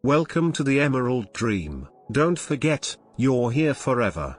Welcome to the Emerald Dream. Don't forget, you're here forever.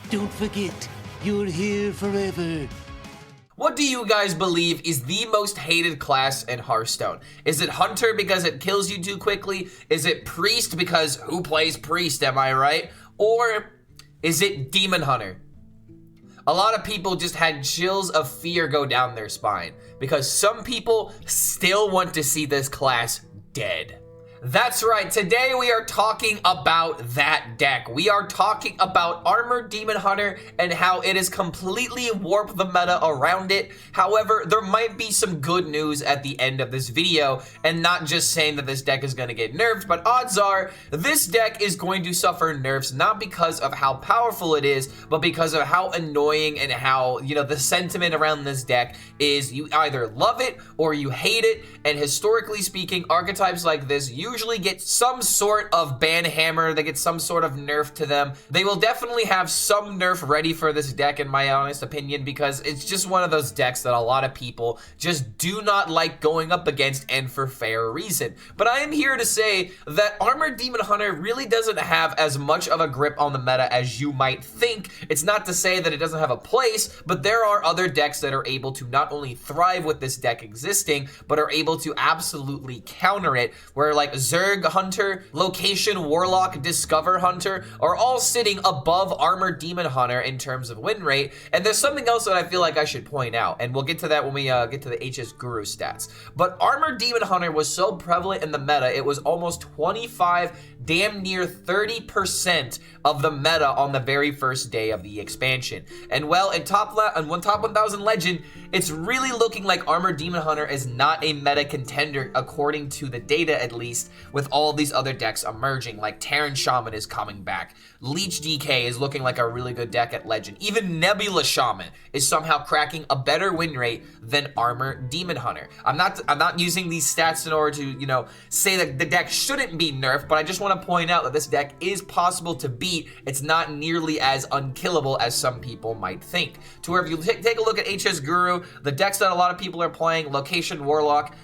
Don't forget, you're here forever. What do you guys believe is the most hated class in Hearthstone? Is it Hunter because it kills you too quickly? Is it Priest because who plays Priest, am I right? Or is it Demon Hunter? A lot of people just had chills of fear go down their spine because some people still want to see this class dead. That's right, today we are talking about that deck. We are talking about Armored Demon Hunter and how it has completely warped the meta around it. However, there might be some good news at the end of this video, and not just saying that this deck is going to get nerfed, but odds are this deck is going to suffer nerfs, not because of how powerful it is, but because of how annoying and how, the sentiment around this deck is you either love it or you hate it, and historically speaking, archetypes like this usually get some sort of ban hammer, they get some sort of nerf to them. They will definitely have some nerf ready for this deck in my honest opinion, because it's just one of those decks that a lot of people just do not like going up against, and for fair reason. But I am here to say that Armored Demon Hunter really doesn't have as much of a grip on the meta as you might think. It's not to say that it doesn't have a place, but there are other decks that are able to not only thrive with this deck existing, but are able to absolutely counter it, where like Zerg Hunter, Location Warlock, Discover Hunter are all sitting above Armored Demon Hunter in terms of win rate. And there's something else that I feel like I should point out, and we'll get to that when we get to the HS Guru stats. But Armored Demon Hunter was so prevalent in the meta, it was almost 25, damn near 30% of the meta on the very first day of the expansion. And well, in top 1000 Legend, it's really looking like Armored Demon Hunter is not a meta contender according to the data, at least, with all these other decks emerging, like Terran Shaman is coming back. Leech DK is looking like a really good deck at Legend. Even Nebula Shaman is somehow cracking a better win rate than Armored Demon Hunter. I'm not using these stats in order to, say that the deck shouldn't be nerfed, but I just want to point out that this deck is possible to beat. It's not nearly as unkillable as some people might think. To where if you take a look at HS Guru, the decks that a lot of people are playing, Location Warlock,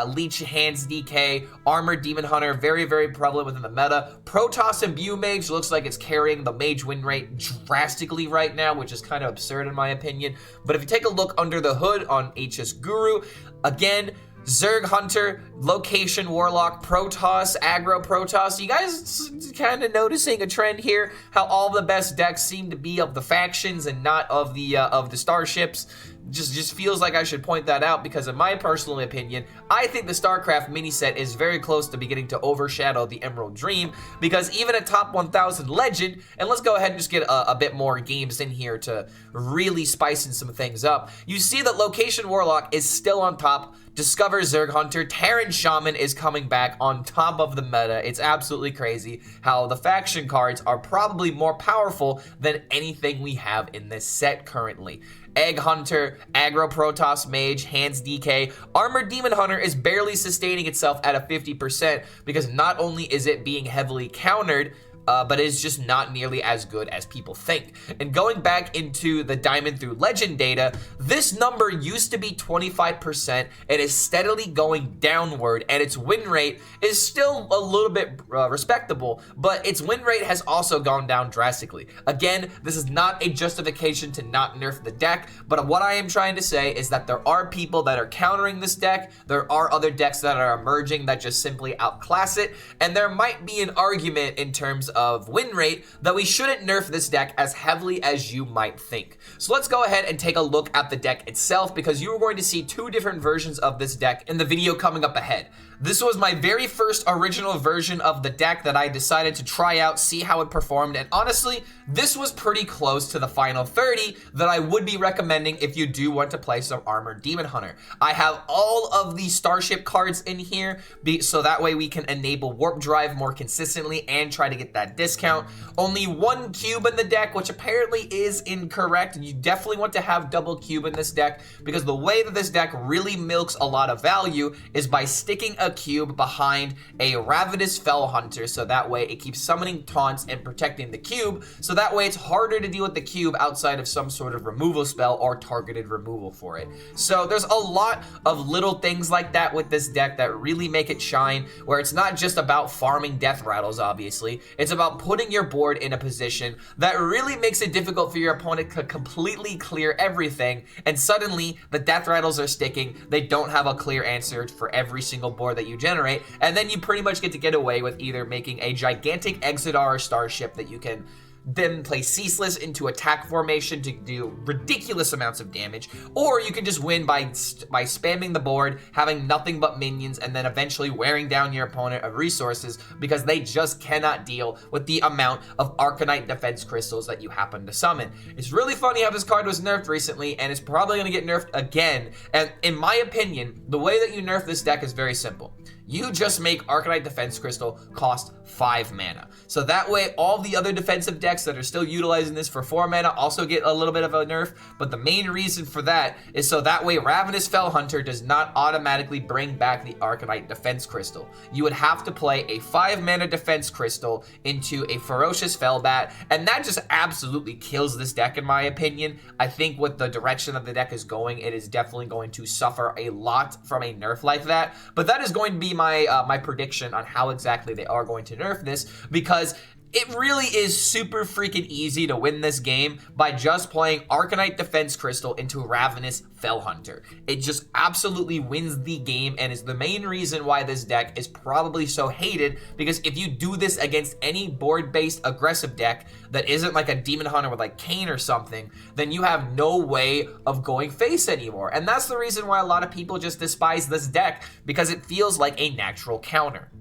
Leech Hands DK, Armored Demon Hunter, very, very prevalent within the meta. Protoss Imbue Mage looks like it's carrying the mage win rate drastically right now, which is kind of absurd in my opinion. But if you take a look under the hood on HS Guru, again, Zerg Hunter, Location Warlock, Protoss, Aggro Protoss. You guys kind of noticing a trend here? How all the best decks seem to be of the factions and not of the starships. Just feels like I should point that out because in my personal opinion, I think the StarCraft mini set is very close to beginning to overshadow the Emerald Dream because even at top 1000 Legend, and let's go ahead and just get a bit more games in here to really spicing some things up, you see that Location Warlock is still on top. Discover Zerg Hunter, Terran Shaman is coming back on top of the meta. It's absolutely crazy how the faction cards are probably more powerful than anything we have in this set currently. Egg Hunter, Aggro Protoss Mage, Hands DK, Armored Demon Hunter is barely sustaining itself at a 50% because not only is it being heavily countered, but it's just not nearly as good as people think. And going back into the Diamond through Legend data, this number used to be 25% and is steadily going downward, and its win rate is still a little bit respectable, but its win rate has also gone down drastically. Again, this is not a justification to not nerf the deck, but what I am trying to say is that there are people that are countering this deck, there are other decks that are emerging that just simply outclass it, and there might be an argument in terms of win rate that we shouldn't nerf this deck as heavily as you might think. So let's go ahead and take a look at the deck itself because you are going to see two different versions of this deck in the video coming up ahead. This was my very first original version of the deck that I decided to try out, see how it performed, and honestly, this was pretty close to the final 30 that I would be recommending if you do want to play some Armored Demon Hunter. I have all of the Starship cards in here, so that way we can enable Warp Drive more consistently and try to get that discount. Only one cube in the deck, which apparently is incorrect. You definitely want to have double cube in this deck because the way that this deck really milks a lot of value is by sticking a cube behind a Ravenous Fell Hunter, so that way it keeps summoning taunts and protecting the cube, so that way it's harder to deal with the cube outside of some sort of removal spell or targeted removal for it. So there's a lot of little things like that with this deck that really make it shine, where it's not just about farming death rattles, obviously, it's about putting your board in a position that really makes it difficult for your opponent to completely clear everything, and suddenly the death rattles are sticking, they don't have a clear answer for every single board that you generate, and then you pretty much get to get away with either making a gigantic Exodar or Starship that you can then play Ceaseless into attack formation to do ridiculous amounts of damage, or you can just win by spamming the board, having nothing but minions, and then eventually wearing down your opponent of resources because they just cannot deal with the amount of Arcanite Defense Crystals that you happen to summon. It's really funny how this card was nerfed recently, and it's probably going to get nerfed again, and in my opinion, the way that you nerf this deck is very simple. You just make Arcanite Defense Crystal cost 5 mana. So that way, all the other defensive decks that are still utilizing this for 4 mana also get a little bit of a nerf, but the main reason for that is so that way Ravenous Fell Hunter does not automatically bring back the Arcanite Defense Crystal. You would have to play a 5 mana Defense Crystal into a Ferocious Fellbat, and that just absolutely kills this deck in my opinion. I think with the direction that the deck is going, it is definitely going to suffer a lot from a nerf like that, but that is going to be my prediction on how exactly they are going to nerf this, because it really is super freaking easy to win this game by just playing Arcanite Defense Crystal into Ravenous Fell Hunter. It just absolutely wins the game and is the main reason why this deck is probably so hated, because if you do this against any board-based aggressive deck that isn't like a Demon Hunter with like Kayn or something, then you have no way of going face anymore. And that's the reason why a lot of people just despise this deck, because it feels like a natural counter.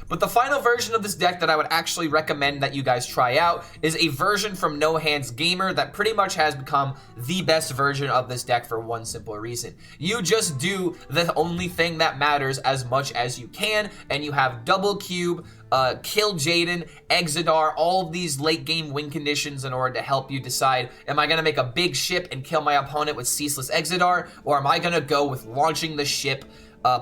But the final version of this deck that I would actually recommend that you guys try out is a version from No Hands Gamer that pretty much has become the best version of this deck for one simple reason. You just do the only thing that matters as much as you can, and you have double cube, kill Jaden, Exodar, all of these late game win conditions in order to help you decide, am I going to make a big ship and kill my opponent with Ceaseless Exodar, or am I going to go with launching the ship,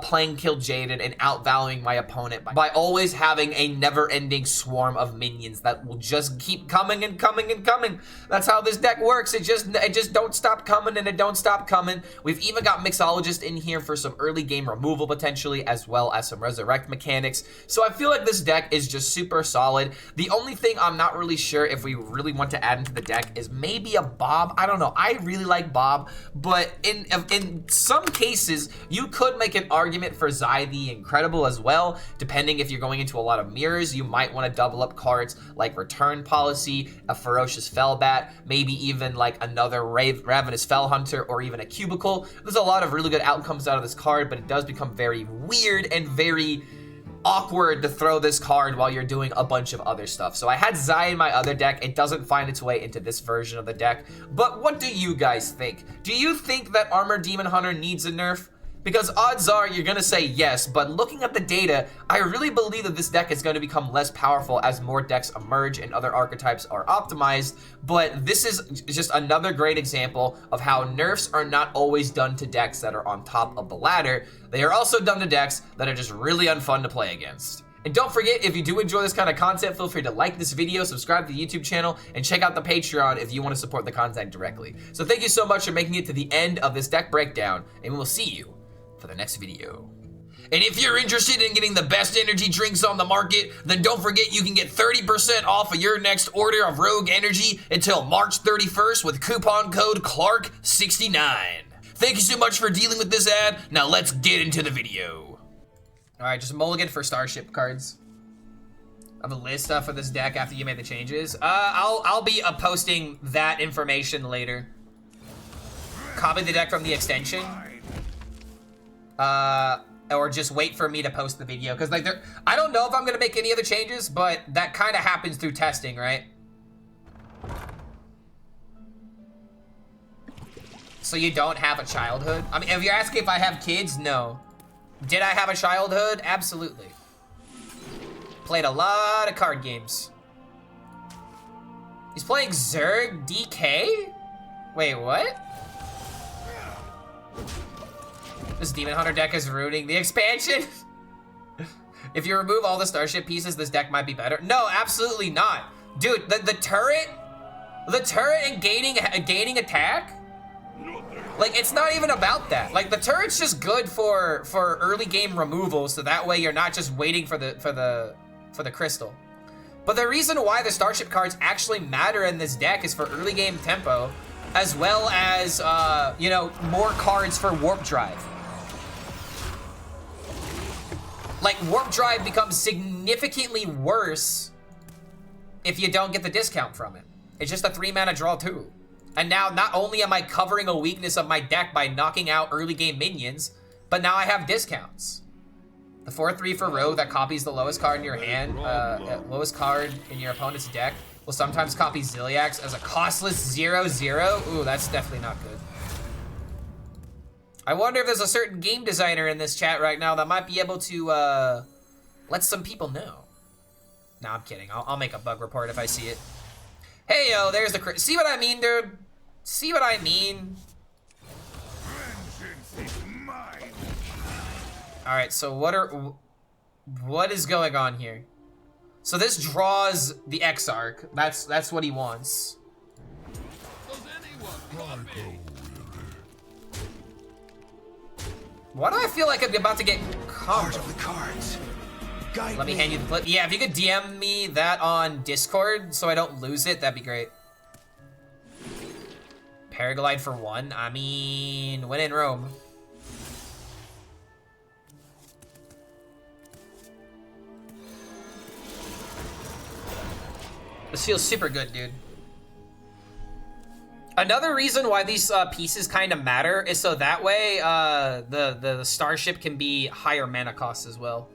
playing Kill Jaded and outvaluing my opponent by always having a never-ending swarm of minions that will just keep coming and coming and coming. That's how this deck works. It just don't stop coming and it don't stop coming. We've even got Mixologist in here for some early game removal potentially, as well as some resurrect mechanics. So I feel like this deck is just super solid. The only thing I'm not really sure if we really want to add into the deck is maybe a Bob. I don't know. I really like Bob, but in some cases, you could make an argument for Zai the Incredible as well. Depending if you're going into a lot of mirrors, you might want to double up cards like Return Policy, a Ferocious Fellbat, maybe even like another Ravenous Fellhunter, or even a Cubicle. There's a lot of really good outcomes out of this card, but it does become very weird and very awkward to throw this card while you're doing a bunch of other stuff. So I had Zai in my other deck. It doesn't find its way into this version of the deck. But what do you guys think? Do you think that Armored Demon Hunter needs a nerf? Because odds are you're gonna say yes, but looking at the data, I really believe that this deck is going to become less powerful as more decks emerge and other archetypes are optimized. But this is just another great example of how nerfs are not always done to decks that are on top of the ladder. They are also done to decks that are just really unfun to play against. And don't forget, if you do enjoy this kind of content, feel free to like this video, subscribe to the YouTube channel, and check out the Patreon if you want to support the content directly. So thank you so much for making it to the end of this deck breakdown, and we will see you for the next video. And if you're interested in getting the best energy drinks on the market, then don't forget you can get 30% off of your next order of Rogue Energy until March 31st with coupon code CLARK69. Thank you so much for dealing with this ad. Now let's get into the video. All right, just mulligan for Starship cards. I have a list for this deck after you made the changes. I'll be posting that information later. Copy the deck from the extension. Or just wait for me to post the video, because like I don't know if I'm gonna make any other changes, but that kind of happens through testing, right? So you don't have a childhood? I mean, if you're asking if I have kids, no. Did I have a childhood? Absolutely. Played a lot of card games. He's playing Zerg DK? Wait, what? This Demon Hunter deck is ruining the expansion. If you remove all the Starship pieces, this deck might be better. No, absolutely not. Dude, the turret and gaining attack? Like, it's not even about that. Like, the turret's just good for early game removal, so that way you're not just waiting for the crystal. But the reason why the Starship cards actually matter in this deck is for early game tempo, as well as, you know, more cards for Warp Drive. Like, Warp Drive becomes significantly worse if you don't get the discount from it. It's just a 3-mana draw too. And now, not only am I covering a weakness of my deck by knocking out early game minions, but now I have discounts. The 4/3 for Rogue that copies the lowest card in your hand, lowest card in your opponent's deck, will sometimes copy Ziliax as a costless 0/0. Ooh, that's definitely not good. I wonder if there's a certain game designer in this chat right now that might be able to let some people know. No, I'm kidding. I'll make a bug report if I see it. Hey, yo, there's the... See what I mean, dude? See what I mean? All right, so what is going on here? So this draws the Exarch. That's what he wants. Why do I feel like I'm about to get comboed? Of the cards. Let me hand you the clip. Yeah, if you could DM me that on Discord so I don't lose it, that'd be great. Paraglide for 1. I mean, when in Rome. This feels super good, dude. Another reason why these pieces kind of matter is so that way the Starship can be higher mana costs as well.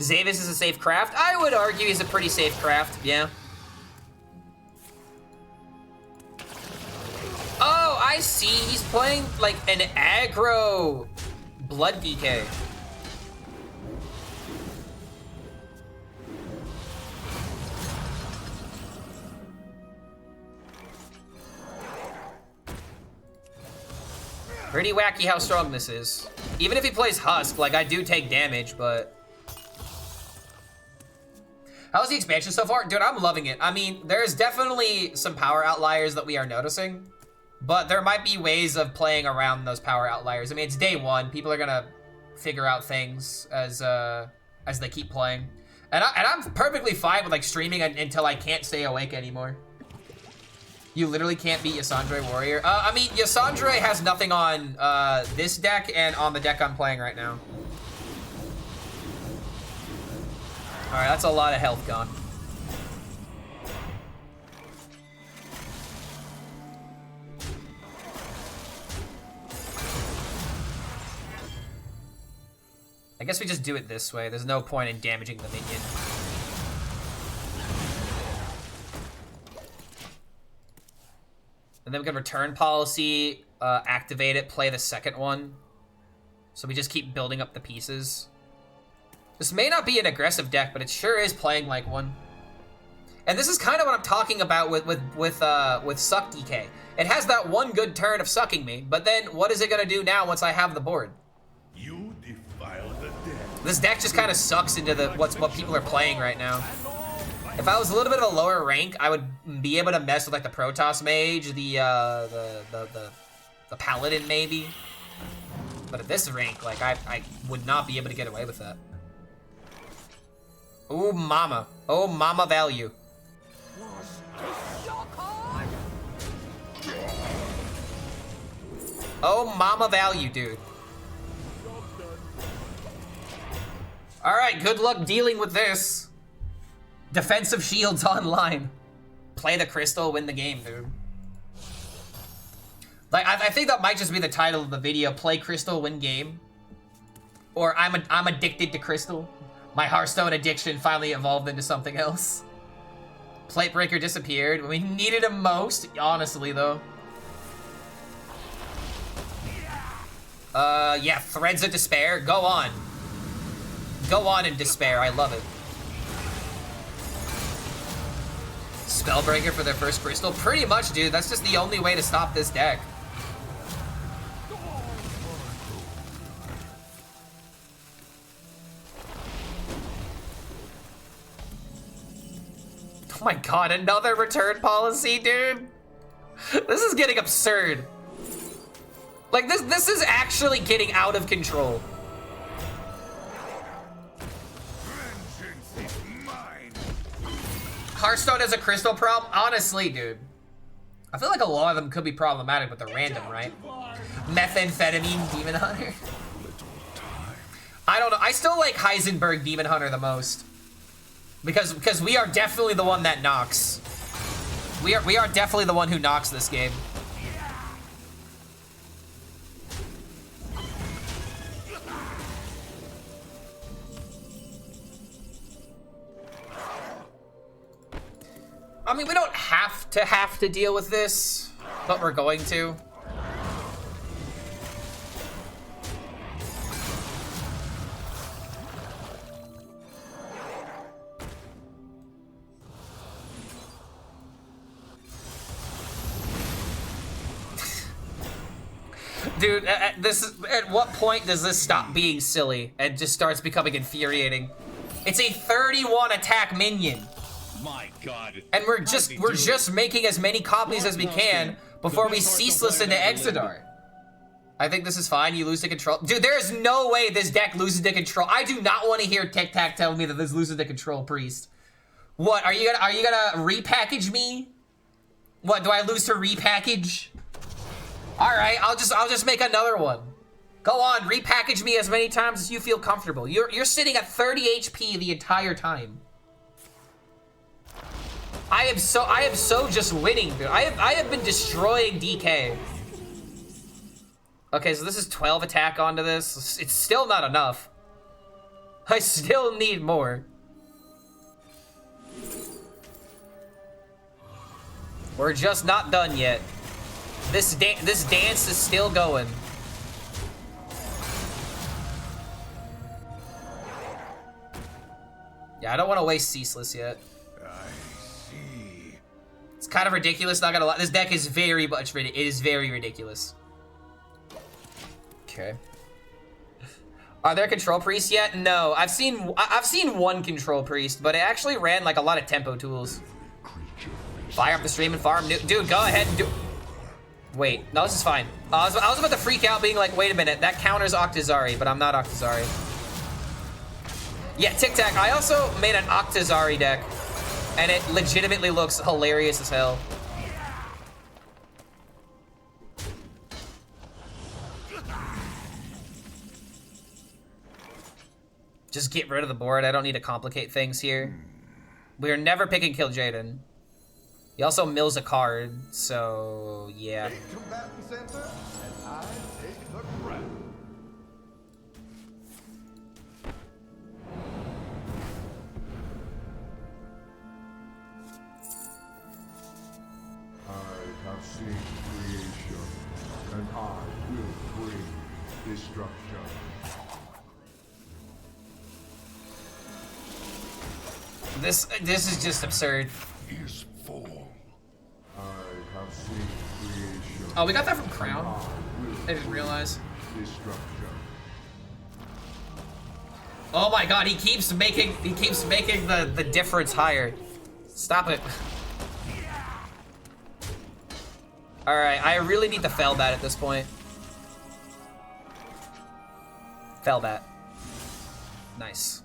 Zavis is a safe craft. I would argue he's a pretty safe craft, yeah. Oh, I see. He's playing like an aggro Blood DK. Pretty wacky how strong this is. Even if he plays Husk, like, I do take damage, but... How's the expansion so far? Dude, I'm loving it. I mean, there's definitely some power outliers that we are noticing, but there might be ways of playing around those power outliers. I mean, it's day one. People are gonna figure out things as they keep playing. And I'm perfectly fine with, like, streaming until I can't stay awake anymore. You literally can't beat Yasandre Warrior. I mean, Yasandre has nothing on this deck and on the deck I'm playing right now. Alright, that's a lot of health gone. I guess we just do it this way. There's no point in damaging the minion. And then we can return policy, activate it, play the second one. So we just keep building up the pieces. This may not be an aggressive deck, but it sure is playing like one. And this is kind of what I'm talking about with Suck DK. It has that one good turn of sucking me, but then what is it gonna do now once I have the board? You defile the dead. This deck just kind of sucks into what people are playing right now. If I was a little bit of a lower rank, I would be able to mess with like the Protoss Mage, the Paladin maybe. But at this rank, like I would not be able to get away with that. Oh mama. Oh mama value. Oh mama value, dude. Alright, good luck dealing with this. Defensive shields online. Play the crystal, win the game, dude. Like, I think that might just be the title of the video. Play crystal, win game. Or I'm addicted to crystal. My Hearthstone addiction finally evolved into something else. Plate breaker disappeared. We needed him most, honestly, though. Yeah, threads of despair. Go on. Go on in despair. I love it. Spellbreaker for their first crystal? Pretty much, dude. That's just the only way to stop this deck. Oh my god, another return policy, dude? This is getting absurd. Like, this is actually getting out of control. Hearthstone has a crystal problem? Honestly, dude. I feel like a lot of them could be problematic with the random, right? Methamphetamine Demon Hunter. I don't know. I still like Heisenberg Demon Hunter the most. Because we are definitely the one that knocks. We are definitely the one who knocks this game. I mean, we don't have to deal with this, but we're going to. Dude, at what point does this stop being silly and just starts becoming infuriating? It's a 31 attack minion. My god. And we're just making as many copies as we can before we ceaseless into Exodar. I think this is fine. You lose to control. Dude, there is no way this deck loses to control. I do not want to hear Tic Tac tell me that this loses to control priest. What, are you gonna repackage me? What, do I lose to repackage? Alright, I'll just make another one. Go on, repackage me as many times as you feel comfortable. You're sitting at 30 HP the entire time. I am so just winning, dude. I have been destroying DK. Okay, so this is 12 attack onto this. It's still not enough. I still need more. We're just not done yet. This dance is still going. Yeah, I don't want to waste Ceaseless yet. It's kind of ridiculous, not gonna lie. This deck is very much ridiculous. It is very ridiculous. Okay. Are there control priests yet? No, I've seen one control priest, but it actually ran like a lot of tempo tools. Fire up the stream and farm. Dude, go ahead and do. Wait, no, this is fine. I was about to freak out, being like, wait a minute, that counters Octazari, but I'm not Octazari. Yeah, Tic Tac. I also made an Octazari deck, and it legitimately looks hilarious as hell. Just get rid of the board. I don't need to complicate things here. We're never picking Kill Jaden. He also mills a card, so yeah. Have seen creation, and I will bring destruction. This is just absurd. His form. I have seen creation. Oh, we got that from Crown. I didn't realize. Destruction. Oh my god, he keeps making the difference higher. Stop it. Alright, I really need the Fellbat at this point. Fellbat. Nice.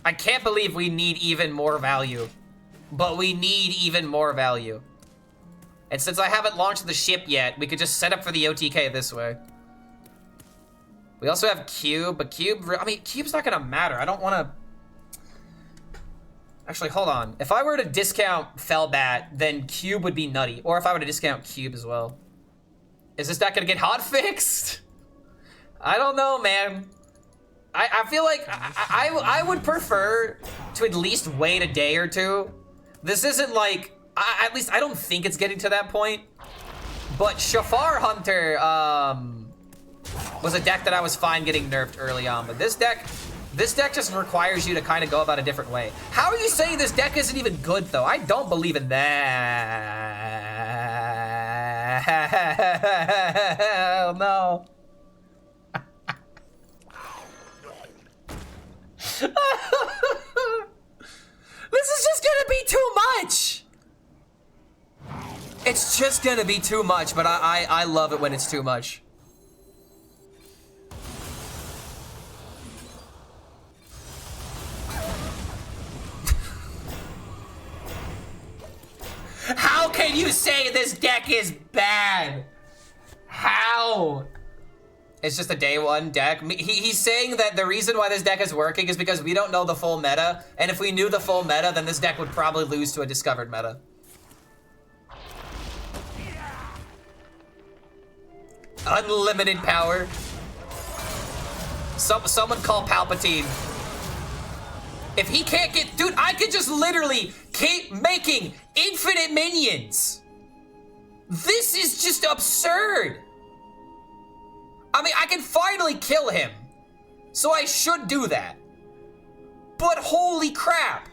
I can't believe we need even more value. But we need even more value. And since I haven't launched the ship yet, we could just set up for the OTK this way. We also have Cube, but Cube's not gonna matter. I don't wanna... Actually, hold on. If I were to discount Fellbat, then Cube would be nutty. Or if I were to discount Cube as well. Is this deck gonna get hot fixed? I don't know, man. I feel like I would prefer to at least wait a day or two. This isn't like, at least I don't think it's getting to that point. But Shafar Hunter was a deck that I was fine getting nerfed early on. But this deck just requires you to kind of go about a different way. How are you saying this deck isn't even good, though? I don't believe in that. Hell no. This is just gonna be too much. It's just gonna be too much, but I love it when it's too much. How can you say this deck is bad? How? It's just a day one deck. He's saying that the reason why this deck is working is because we don't know the full meta, and if we knew the full meta, then this deck would probably lose to a discovered meta. Unlimited power. Someone call Palpatine. If he can't get... Dude, I could just literally keep making infinite minions. This is just absurd. I mean, I can finally kill him. So I should do that. But holy crap.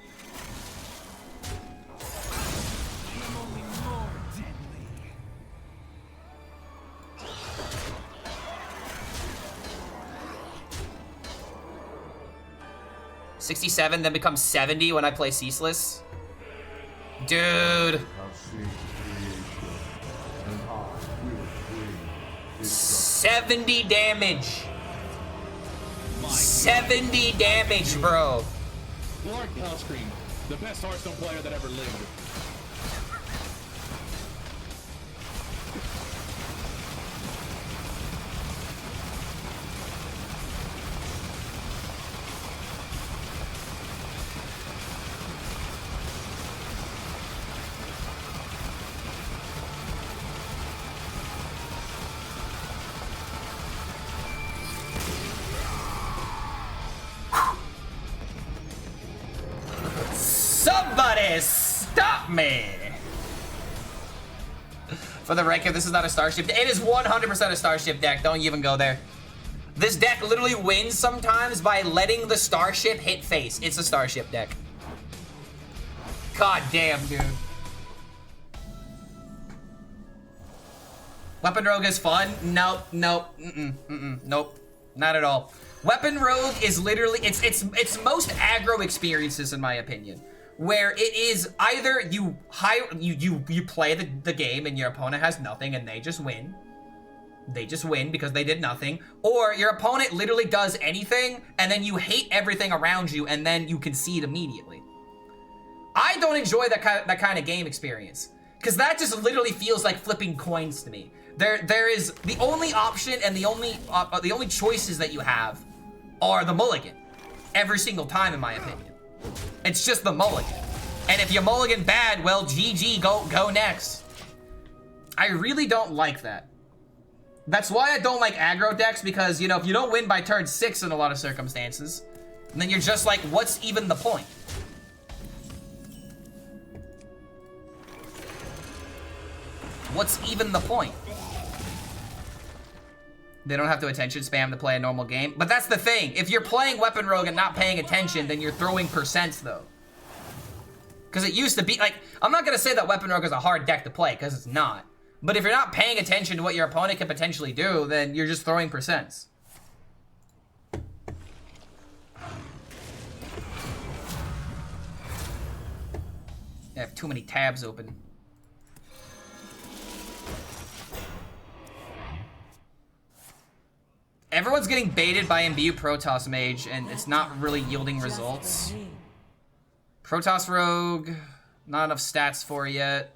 $67, then becomes 70 when I play Ceaseless. Dude. 70 damage. 70 damage, bro. Lark HELLSCREAM, the best Hearthstone player that ever lived. Somebody stop me! For the record, this is not a Starship. It is 100% a Starship deck. Don't even go there. This deck literally wins sometimes by letting the Starship hit face. It's a Starship deck. God damn, dude. Weapon Rogue is fun? Nope, nope, nope, not at all. Weapon Rogue is literally, it's most aggro experiences in my opinion, where it is either you play the game and your opponent has nothing and they just win. They just win because they did nothing. Or your opponent literally does anything and then you hate everything around you and then you concede immediately. I don't enjoy that kind of game experience because that just literally feels like flipping coins to me. There is the only option and the only choices that you have are the mulligan every single time, in my opinion. It's just the mulligan. And if you mulligan bad, well, GG, go next. I really don't like that. That's why I don't like aggro decks, because, you know, if you don't win by turn 6 in a lot of circumstances, then you're just like, what's even the point? What's even the point? They don't have to attention spam to play a normal game. But that's the thing. If you're playing Weapon Rogue and not paying attention, then you're throwing percents, though. Because it used to be, like, I'm not going to say that Weapon Rogue is a hard deck to play, because it's not. But if you're not paying attention to what your opponent can potentially do, then you're just throwing percents. I have too many tabs open. Everyone's getting baited by Imbue Protoss Mage, and it's not really yielding results. Protoss Rogue, not enough stats for it yet.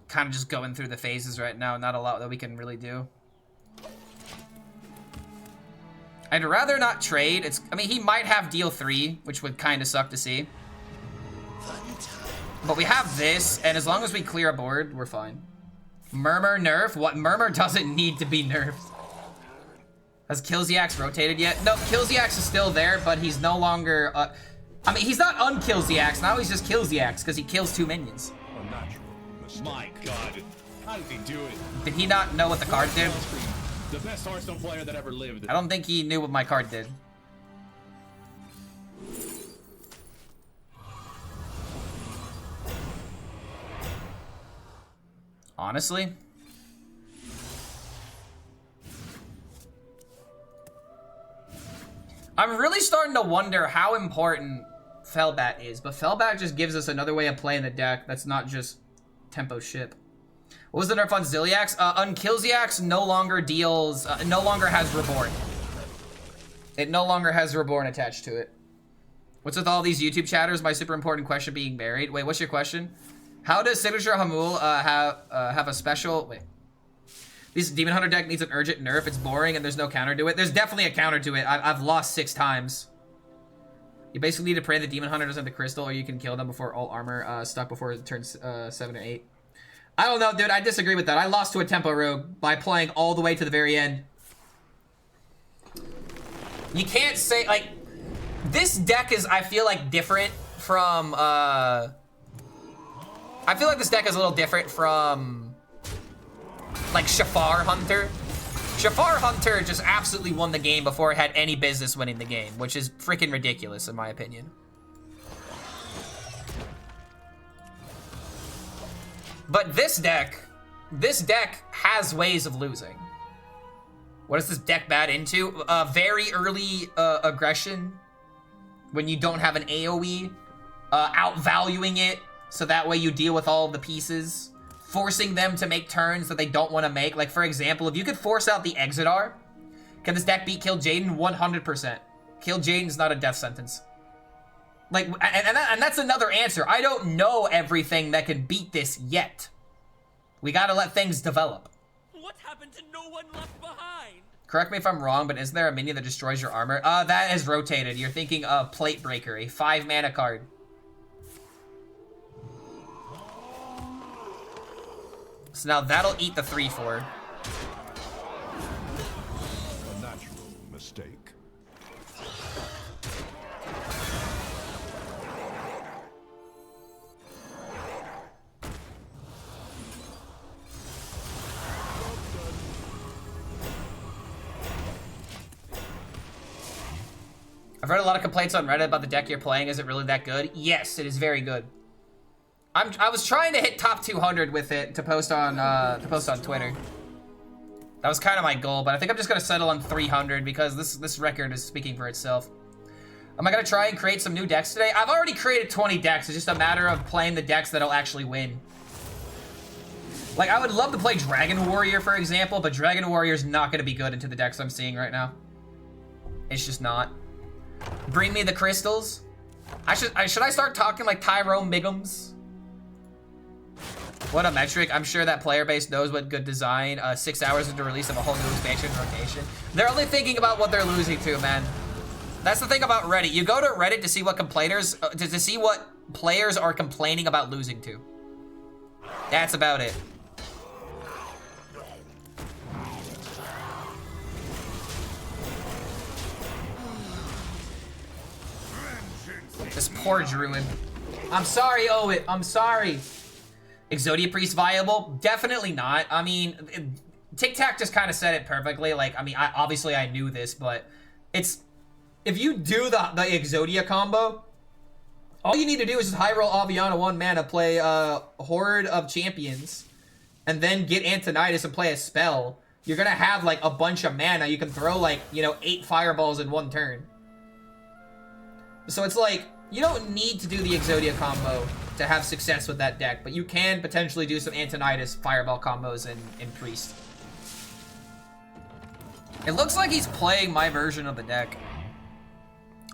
Kind of just going through the phases right now, not a lot that we can really do. I'd rather not trade. I mean, he might have deal 3, which would kind of suck to see. But we have this, and as long as we clear a board, we're fine. Murmur nerf? What? Murmur doesn't need to be nerfed. Has Killziax rotated yet? No, Killziax is still there, but he's no longer... I mean, he's not un-Killziax. Now he's just Killziax, because he kills 2 minions. My God, how did he do it? Did he not know what the card did? The best Hearthstone player that ever lived. I don't think he knew what my card did. Honestly? I'm really starting to wonder how important Fellbat is, but Fellbat just gives us another way of playing the deck that's not just tempo ship. What was the nerf on Ziliax? Unkillziax no longer deals, no longer has Reborn. It no longer has Reborn attached to it. What's with all these YouTube chatters? My super important question being buried. Wait, what's your question? How does Signature Hamul have a special... Wait. This Demon Hunter deck needs an urgent nerf. It's boring and there's no counter to it. There's definitely a counter to it. I've lost 6 times. You basically need to pray the Demon Hunter doesn't have the crystal, or you can kill them before all armor stuck before it turns 7 or 8. I don't know, dude. I disagree with that. I lost to a Tempo Rogue by playing all the way to the very end. You can't say, like... This deck is, I feel like, different from... I feel like this deck is a little different from... like, Shafar Hunter. Shafar Hunter just absolutely won the game before it had any business winning the game, which is freaking ridiculous, in my opinion. But this deck has ways of losing. What is this deck bad into? Very early aggression. When you don't have an AoE. Outvaluing it, so that way you deal with all of the pieces. Forcing them to make turns that they don't want to make. Like, for example, if you could force out the Exodar, can this deck beat Kill Jaden? 100%. Kill Jaden's not a death sentence. Like, and that's another answer. I don't know everything that can beat this yet. We gotta let things develop. What happened to no one left behind? Correct me if I'm wrong, but isn't there a minion that destroys your armor? That is rotated. You're thinking of Plate Breaker, a 5 mana card. So now that'll eat the 3/4. A natural mistake. I've read a lot of complaints on Reddit about the deck you're playing. Is it really that good? Yes, it is very good. I was trying to hit top 200 with it to post on Twitter. That was kind of my goal, but I think I'm just gonna settle on 300 because this record is speaking for itself. Am I gonna try and create some new decks today? I've already created 20 decks. It's just a matter of playing the decks that'll actually win. Like, I would love to play Dragon Warrior, for example, but Dragon Warrior's not gonna be good into the decks I'm seeing right now. It's just not. Bring me the crystals. Should I start talking like Tyrone Biggums? What a metric. I'm sure that player base knows what good design. 6 hours into release of a whole new expansion rotation. They're only thinking about what they're losing to, man. That's the thing about Reddit. You go to Reddit to see what complainers, to see what players are complaining about losing to. That's about it. This poor druid. I'm sorry, Owit. I'm sorry. Exodia Priest viable? Definitely not. I mean, Tic Tac just kind of said it perfectly. Like, I mean, obviously I knew this, but it's... If you do the Exodia combo, all you need to do is just high roll Aviana 1 mana, play Horde of Champions, and then get Antonidas and play a spell. You're gonna have, like, a bunch of mana. You can throw, like, you know, 8 fireballs in one turn. So it's like, you don't need to do the Exodia combo to have success with that deck, but you can potentially do some Antonidas fireball combos in Priest. It looks like he's playing my version of the deck.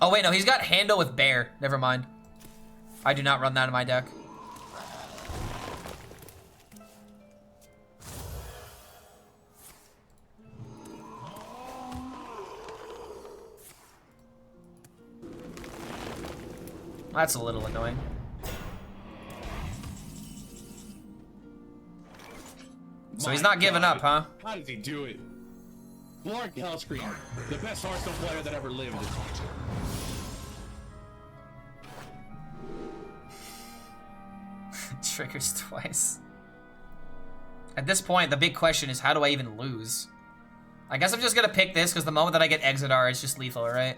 Oh wait, no, he's got Handle with Bear. Never mind. I do not run that in my deck. That's a little annoying. So he's not giving up, huh? How does he do it? Lord HELLSCREAM, the best Hearthstone player that ever lived. Triggers twice. At this point, the big question is, how do I even lose? I guess I'm just gonna pick this, because the moment that I get Exodar, it's just lethal, right?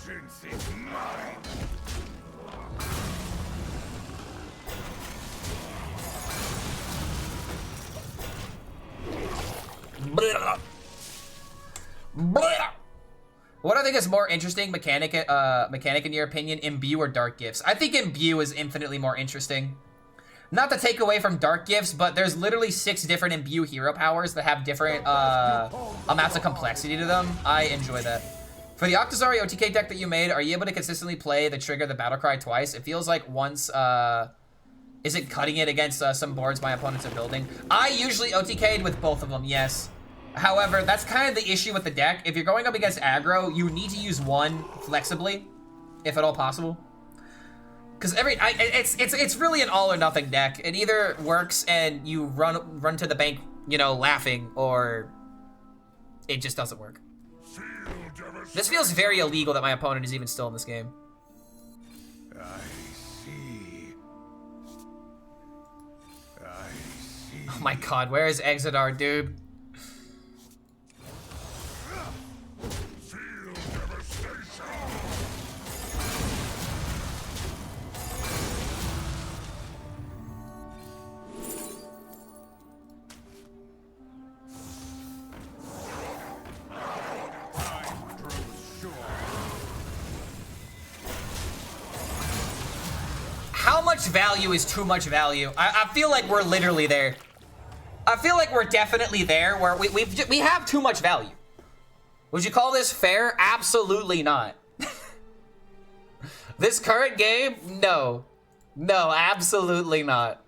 Vengeance is mine. Blah. Blah. What I think is more interesting mechanic in your opinion, Imbue or Dark Gifts? I think Imbue is infinitely more interesting. Not to take away from Dark Gifts, but there's literally 6 different Imbue hero powers that have different amounts of complexity to them. I enjoy that. For the Octazari OTK deck that you made, are you able to consistently play the trigger the Battlecry twice? It feels like once, is it cutting it against some boards my opponents are building? I usually OTK'd with both of them, yes. However, that's kind of the issue with the deck. If you're going up against aggro, you need to use one flexibly, if at all possible. Because it's really an all or nothing deck. It either works and you run to the bank, you know, laughing, or it just doesn't work. This feels very illegal that my opponent is even still in this game. I see. Oh my god, where is Exodar, dude? Feel devastation. How much value is too much value? I feel like we're literally there. I feel like we're definitely there where we have too much value. Would you call this fair? Absolutely not. This current game? No. No, absolutely not.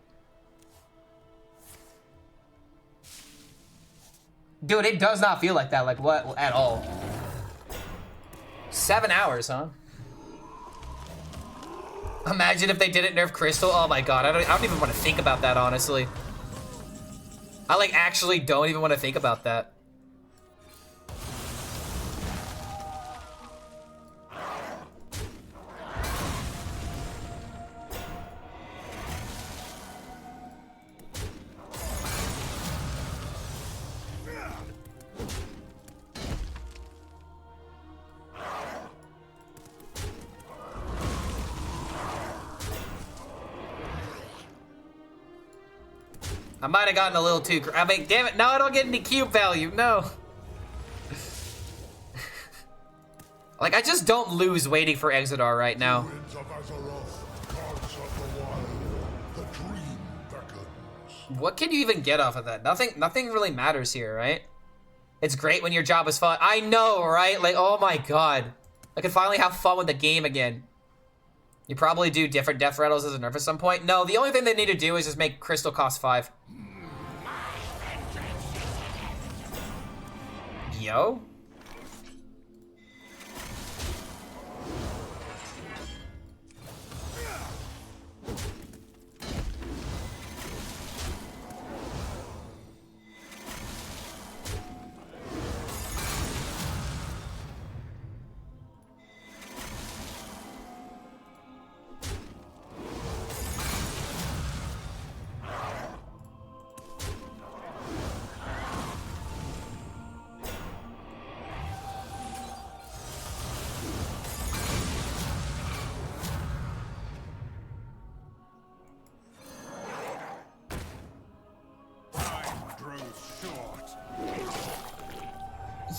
Dude, it does not feel like that, like what at all. 7 hours, huh? Imagine if they didn't nerf Crystal. Oh my god, I don't even want to think about that, honestly. I like actually don't even want to think about that. I might have gotten a little too... I mean, damn it, now I don't get any cube value. No. Like, I just don't lose waiting for Exodar right now. Winds of Azeroth, gods of the wild, the dream beckons. What can you even get off of that? Nothing really matters here, right? It's great when your job is fun. I know, right? Like, oh my god. I can finally have fun with the game again. You probably do different death rattles as a nerf at some point. No, the only thing they need to do is just make Crystal cost 5. Yo?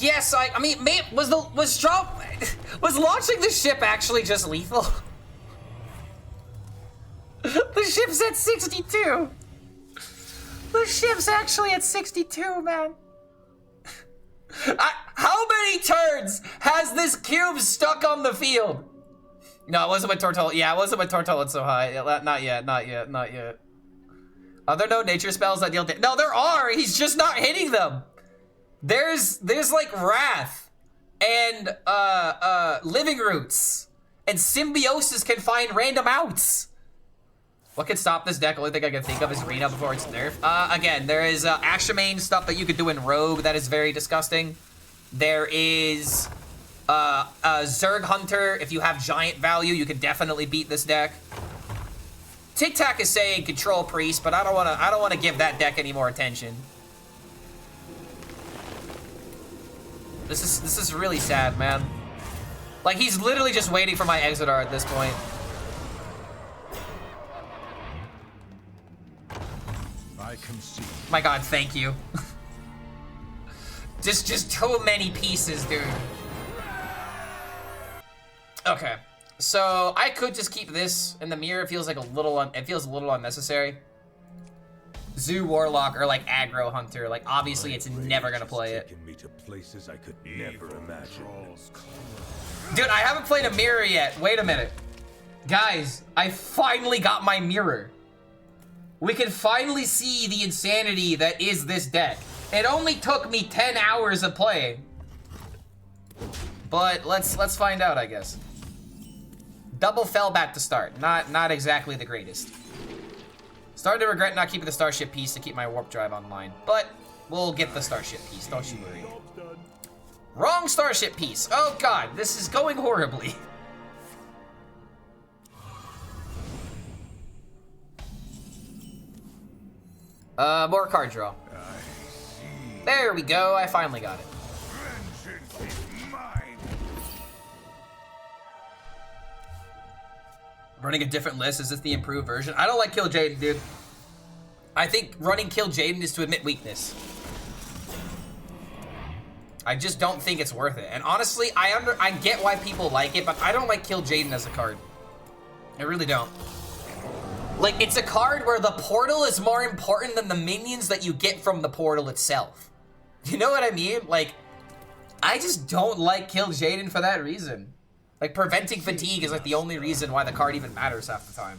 Yes, I mean, was launching the ship actually just lethal? The ship's at 62. The ship's actually at 62, man. How many turns has this cube stuck on the field? No, it wasn't with Tortola. Yeah, it wasn't with Tortola so high. Not yet, not yet, not yet. Are there no nature spells that deal damage? No, there are. He's just not hitting them. There's like Wrath and Living Roots and Symbiosis can find random outs. What can stop this deck? Only thing I can think of is Rena before it's nerfed. Again, there is Ashamane stuff that you could do in Rogue that is very disgusting. There is Zerg Hunter. If you have giant value, you can definitely beat this deck. Tic Tac is saying Control Priest, but I don't wanna give that deck any more attention. This is really sad, man. Like, he's literally just waiting for my Exodar at this point. I concede. My god, thank you. just too many pieces, dude. Okay. So, I could just keep this in the mirror. It feels like a little unnecessary. Zoo Warlock or like Aggro Hunter. Like, obviously it's never gonna play it. Me to places I could never imagine. Dude, I haven't played a mirror yet. Wait a minute. Guys, I finally got my mirror. We can finally see the insanity that is this deck. It only took me 10 hours of playing. But let's find out, I guess. Double fell back to start. Not exactly the greatest. Started to regret not keeping the Starship piece to keep my warp drive online, but we'll get the Starship piece, don't you worry. Wrong Starship piece. Oh god, this is going horribly. More card draw. There we go, I finally got it. Running a different list, is this the improved version? I don't like Kill Jaden, dude. I think running Kill Jaden is to admit weakness. I just don't think it's worth it. And honestly, I get why people like it, but I don't like Kill Jaden as a card. I really don't. Like, it's a card where the portal is more important than the minions that you get from the portal itself. You know what I mean? Like, I just don't like Kill Jaden for that reason. Like, preventing fatigue is like the only reason why the card even matters half the time.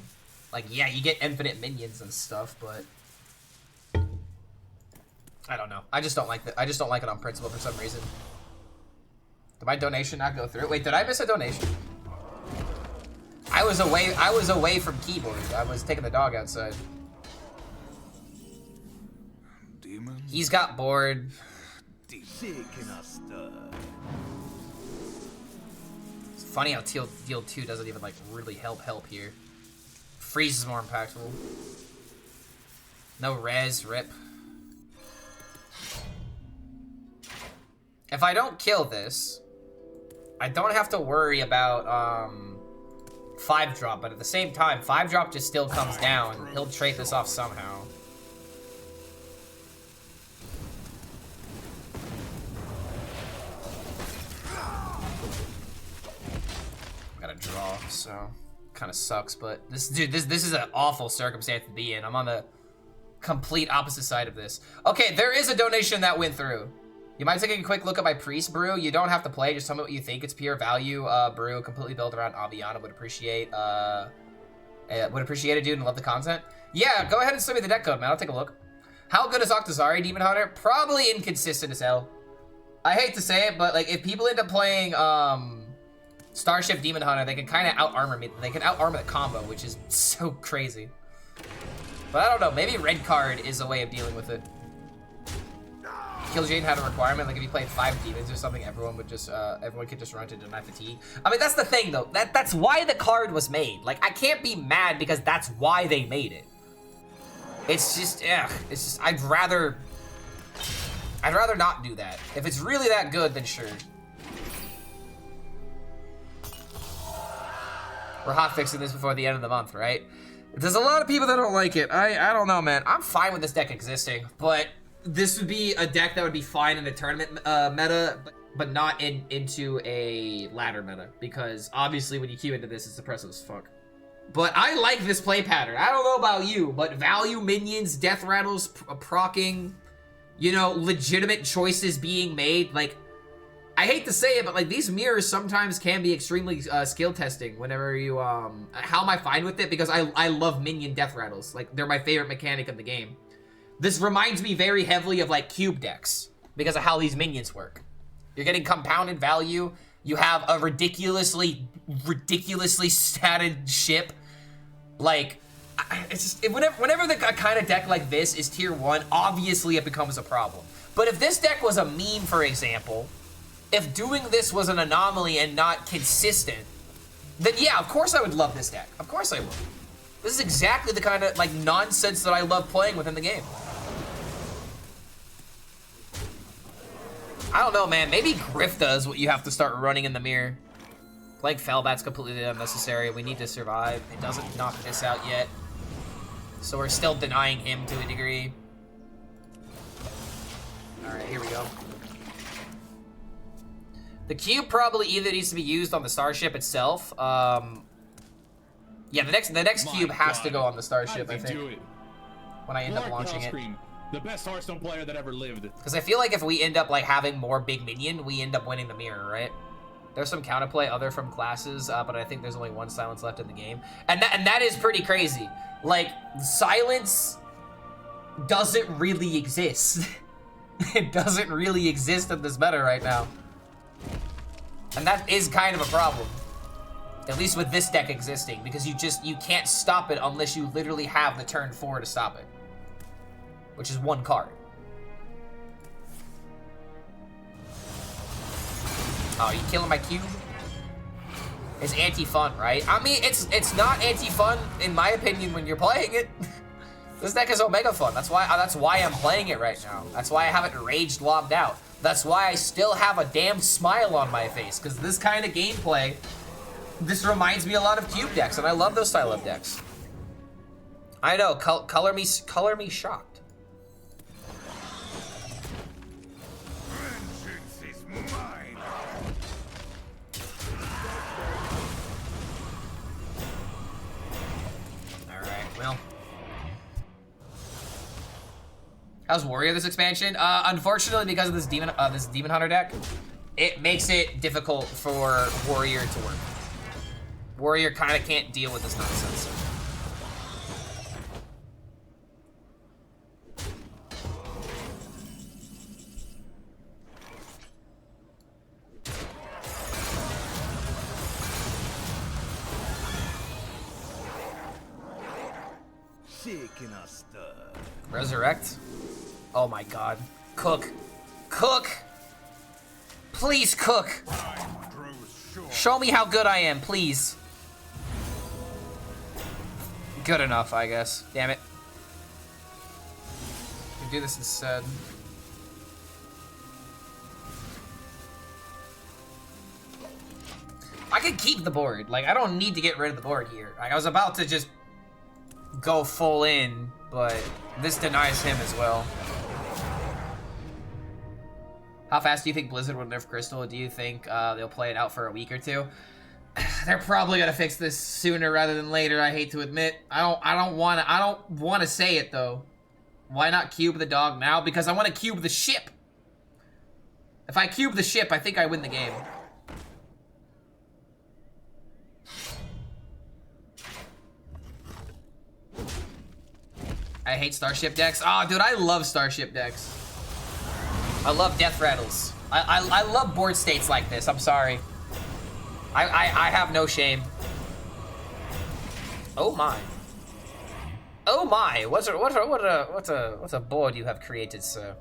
Like, yeah, you get infinite minions and stuff, but I don't know. I just don't like that. I just don't like it on principle for some reason. Did my donation not go through? Wait, did I miss a donation? I was away from keyboard. I was taking the dog outside. Demons? He's got bored. It's funny how deal 2 doesn't even like really help here. Freeze is more impactful. No res, rip. If I don't kill this, I don't have to worry about 5-drop, but at the same time, 5-drop just still comes down. He'll trade this off somehow. so kind of sucks. But this is an awful circumstance to be in. I'm on the complete opposite side of this. Okay, there is a donation that went through. You mind taking a quick look at my priest brew? You don't have to play, just tell me what you think. It's pure value brew, completely built around Aviana. Would appreciate it, dude, and love the content. Yeah, go ahead and send me the deck code, man. I'll take a look. How good is Octazari Demon Hunter? Probably inconsistent as hell. I hate to say it, but like if people end up playing Starship Demon Hunter, they can kind of out-armor me. They can out-armor the combo, which is so crazy. But I don't know, maybe red card is a way of dealing with it. Kill Jade had a requirement, like if you played 5 demons or something, everyone could just run to deny fatigue. I mean, that's the thing though. That's why the card was made. Like, I can't be mad because that's why they made it. It's just, it's just, I'd rather not do that. If it's really that good, then sure. We're hot fixing this before the end of the month, right? There's a lot of people that don't like it. I don't know, man. I'm fine with this deck existing, but this would be a deck that would be fine in the tournament meta, but not into a ladder meta, because obviously when you queue into this, it's oppressive as fuck. But I like this play pattern. I don't know about you, but value minions, death rattles, procking, you know, legitimate choices being made. Like, I hate to say it, but like these mirrors sometimes can be extremely skill testing whenever you, how am I fine with it? Because I love minion death rattles. Like, they're my favorite mechanic of the game. This reminds me very heavily of like cube decks because of how these minions work. You're getting compounded value. You have a ridiculously statted ship. Like, it's just, whenever the kind of deck like this is tier 1, obviously it becomes a problem. But if this deck was a meme, for example, if doing this was an anomaly and not consistent, then yeah, of course I would love this deck. Of course I would. This is exactly the kind of like nonsense that I love playing within the game. I don't know, man. Maybe Grifta is what you have to start running in the mirror. Playing Fellbat's completely unnecessary. We need to survive. It doesn't knock this out yet. So we're still denying him to a degree. Alright, here we go. The cube probably either needs to be used on the starship itself. Yeah, the next cube has to go on the starship, I think. When I end up launching it. The best Hearthstone player that ever lived. Because I feel like if we end up like having more big minion, we end up winning the mirror, right? There's some counterplay other from classes, but I think there's only 1 silence left in the game. And that is pretty crazy. Like, silence doesn't really exist. It doesn't really exist in this meta right now. And that is kind of a problem. At least with this deck existing, because you can't stop it unless you literally have the turn 4 to stop it. Which is 1 card. Oh, you killing my cube? It's anti-fun, right? I mean, it's not anti-fun in my opinion when you're playing it. This deck is omega fun. That's why I'm playing it right now. That's why I haven't raged lobbed out. That's why I still have a damn smile on my face, because this kind of gameplay, this reminds me a lot of cube decks, and I love those style of decks. I know, color me shocked. Well, how's Warrior this expansion? Unfortunately, because of this Demon Hunter deck, it makes it difficult for Warrior to work. Warrior kind of can't deal with this nonsense. Resurrect? Oh my god. Cook. Cook! Please cook! Show me how good I am, please. Good enough, I guess. Damn it. We can do this instead. I can keep the board. Like, I don't need to get rid of the board here. Like, I was about to just go full in, but this denies him as well. How fast do you think Blizzard will nerf Crystal? Do you think they'll play it out for a week or 2? They're probably gonna fix this sooner rather than later, I hate to admit. I don't wanna say it though. Why not cube the dog now? Because I wanna cube the ship. If I cube the ship, I think I win the game. I hate Starship decks. Oh, dude, I love Starship decks. I love death rattles. I love board states like this. I'm sorry. I have no shame. Oh my. Oh my. What's a board you have created, sir?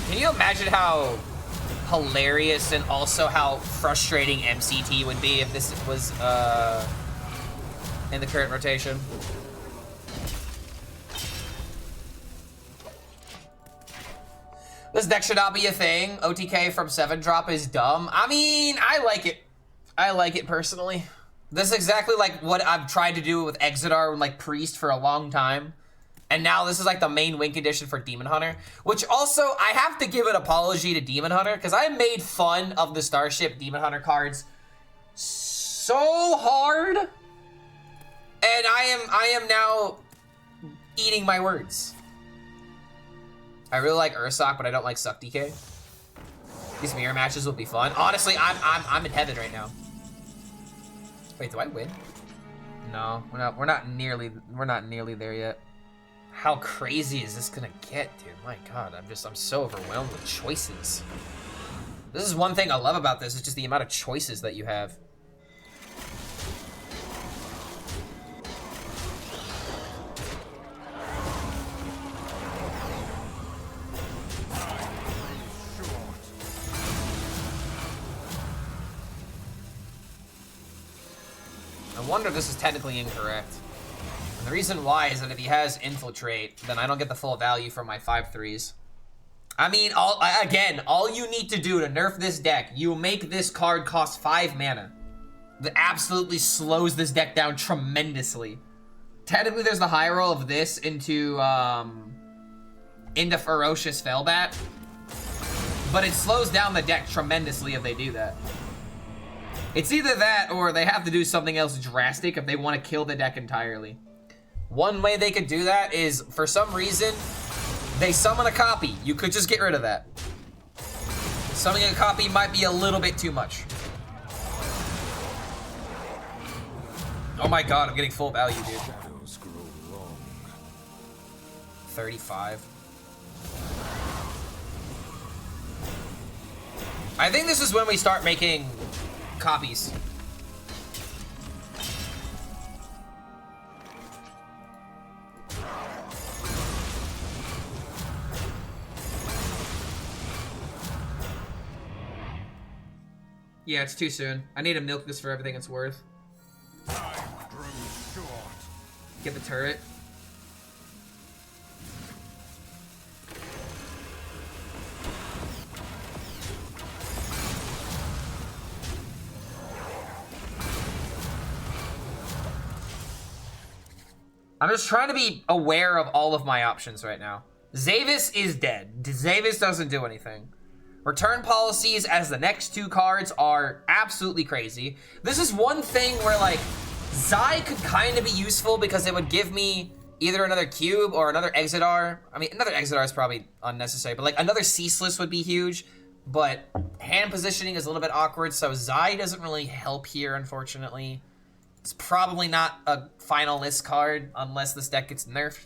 Can you imagine how hilarious and also how frustrating MCT would be if this was in the current rotation? This deck should not be a thing. OTK from 7 drop is dumb. I mean, I like it. I like it personally. This is exactly like what I've tried to do with Exodar and like Priest for a long time. And now this is like the main win condition for Demon Hunter. Which also, I have to give an apology to Demon Hunter because I made fun of the Starship Demon Hunter cards so hard. And I am now eating my words. I really like Ursoc, but I don't like Suck DK. These mirror matches will be fun. Honestly, I'm in heaven right now. Wait, do I win? No, we're not nearly there yet. How crazy is this gonna get, dude? My God, I'm so overwhelmed with choices. This is one thing I love about this, is just the amount of choices that you have. I wonder if this is technically incorrect. And the reason why is that if he has Infiltrate, then I don't get the full value from my 5/3s. I mean, all you need to do to nerf this deck, you make this card cost 5 mana. That absolutely slows this deck down tremendously. Technically, there's the high roll of this into Ferocious Fellbat. But it slows down the deck tremendously if they do that. It's either that or they have to do something else drastic if they want to kill the deck entirely. One way they could do that is, for some reason, they summon a copy. You could just get rid of that. Summoning a copy might be a little bit too much. Oh my God, I'm getting full value, dude. 35. I think this is when we start making copies. Yeah, it's too soon. I need to milk this for everything it's worth. Get the turret. I'm just trying to be aware of all of my options right now. Zavis is dead. Zavis doesn't do anything. Return policies as the next 2 cards are absolutely crazy. This is one thing where, like, Zai could kind of be useful because it would give me either another cube or another Exodar. I mean, another Exodar is probably unnecessary, but, like, another Ceaseless would be huge. But hand positioning is a little bit awkward, so Zai doesn't really help here, unfortunately. It's probably not a final list card unless this deck gets nerfed.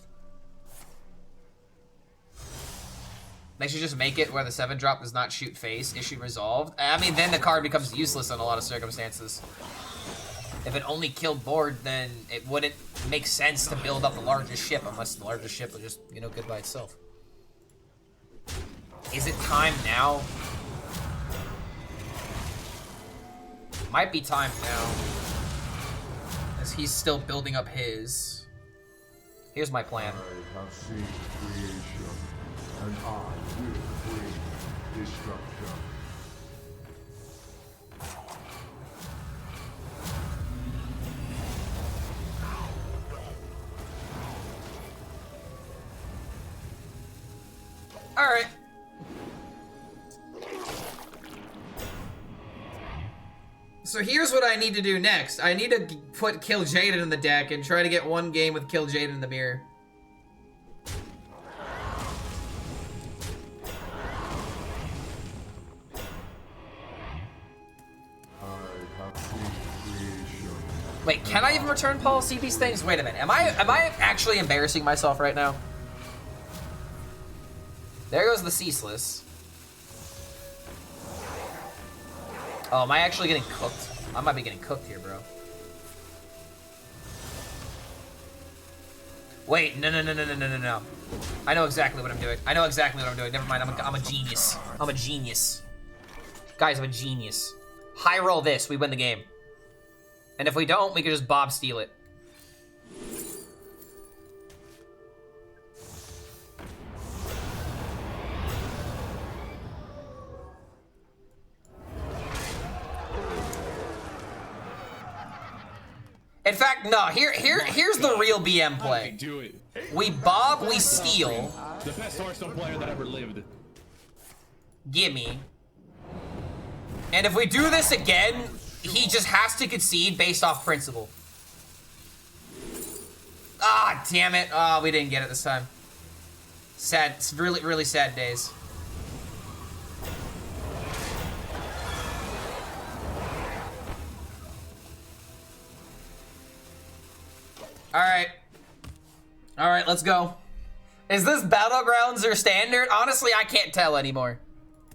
They should just make it where the 7-drop does not shoot face, issue resolved. I mean, then the card becomes useless in a lot of circumstances. If it only killed board, then it wouldn't make sense to build up the largest ship unless the largest ship was just, you know, good by itself. Is it time now? Might be time now. As he's still building up his. Here's my plan. I have seen creation, and I will bring destruction. Alright. So here's what I need to do next. I need to put Kill Jaden in the deck and try to get one game with Kill Jaden in the mirror. Wait, can I even return policy these things? Wait a minute. Am I actually embarrassing myself right now? There goes the Ceaseless. Oh, am I actually getting cooked? I might be getting cooked here, bro. Wait, no. I know exactly what I'm doing. Never mind, I'm a genius. I'm a genius. Guys, I'm a genius. High roll this, we win the game. And if we don't, we can just Bob steal it. In fact, no, here's the real BM play. Do it. We Bob, we steal. The best Hearthstone player that ever lived. Gimme. And if we do this again, he just has to concede based off principle. Ah, damn it. Oh, we didn't get it this time. Sad. It's really, really sad days. All right, let's go. Is this Battlegrounds or Standard? Honestly, I can't tell anymore.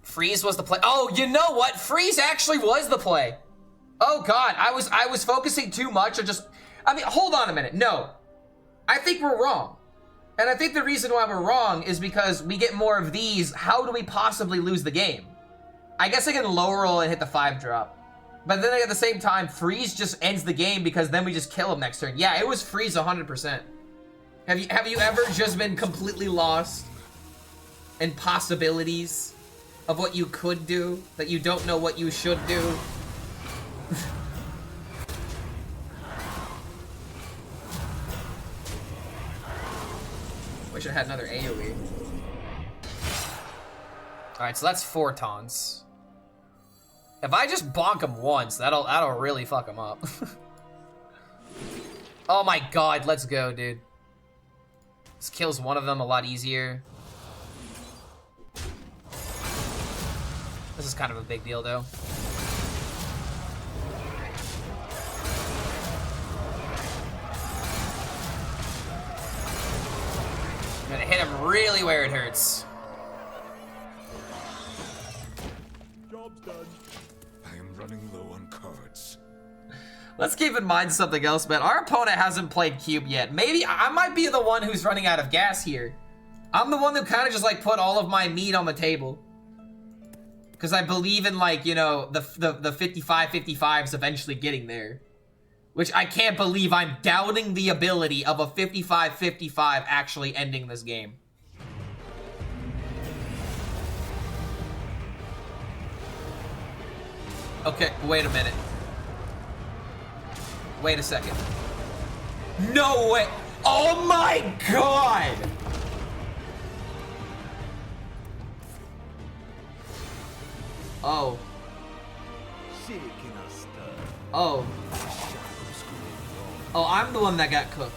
Freeze was the play. Oh, you know what? Freeze actually was the play. Oh God, I was focusing too much on just, I mean, hold on a minute. No, I think we're wrong. And I think the reason why we're wrong is because we get more of these. How do we possibly lose the game? I guess I can low roll and hit the 5-drop. But then at the same time, Freeze just ends the game because then we just kill him next turn. Yeah, it was Freeze 100%. Have you ever just been completely lost in possibilities of what you could do, that you don't know what you should do? Wish I had another AoE. Alright, so that's 4 taunts. If I just bonk him once, that'll really fuck him up. Oh my God, let's go, dude. This kills one of them a lot easier. This is kind of a big deal, though. I'm gonna hit him really where it hurts. Job's done. I am running low on cards. Let's keep in mind something else, man. Our opponent hasn't played Cube yet. Maybe I might be the one who's running out of gas here. I'm the one who kind of just like put all of my meat on the table. Because I believe in, like, you know, the 55-55s eventually getting there. Which I can't believe I'm doubting the ability of a 55-55 actually ending this game. Okay, wait a minute. Wait a second. No way! Oh my God! Oh. Oh. Oh, I'm the one that got cooked.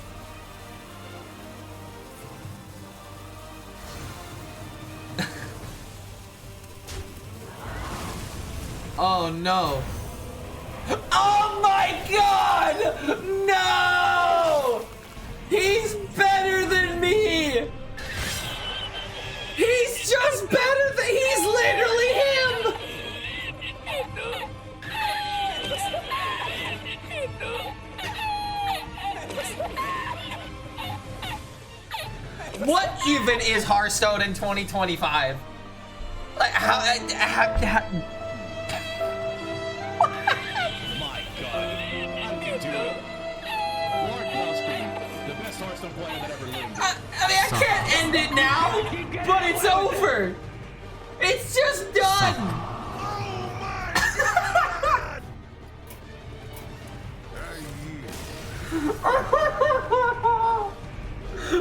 Oh no. Oh my God! No! He's better than me! He's just better than, he's literally him! What even is Hearthstone in 2025? Like, how My God. I can do it. HELLSCREAM, the best Hearthstone player that ever lived. I mean, I can't end it now, but it's over. It's just done.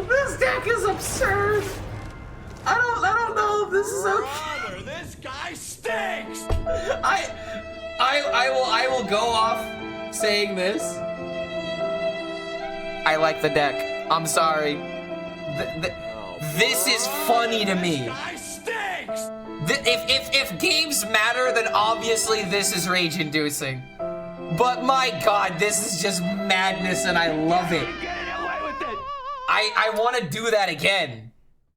This deck is absurd. I don't know if this is okay. Brother, this guy stinks. I I will go off saying this. I like the deck. I'm sorry. This is funny to me. If games matter, then obviously this is rage-inducing. But my god, this is just madness and I love it. I want to do that again.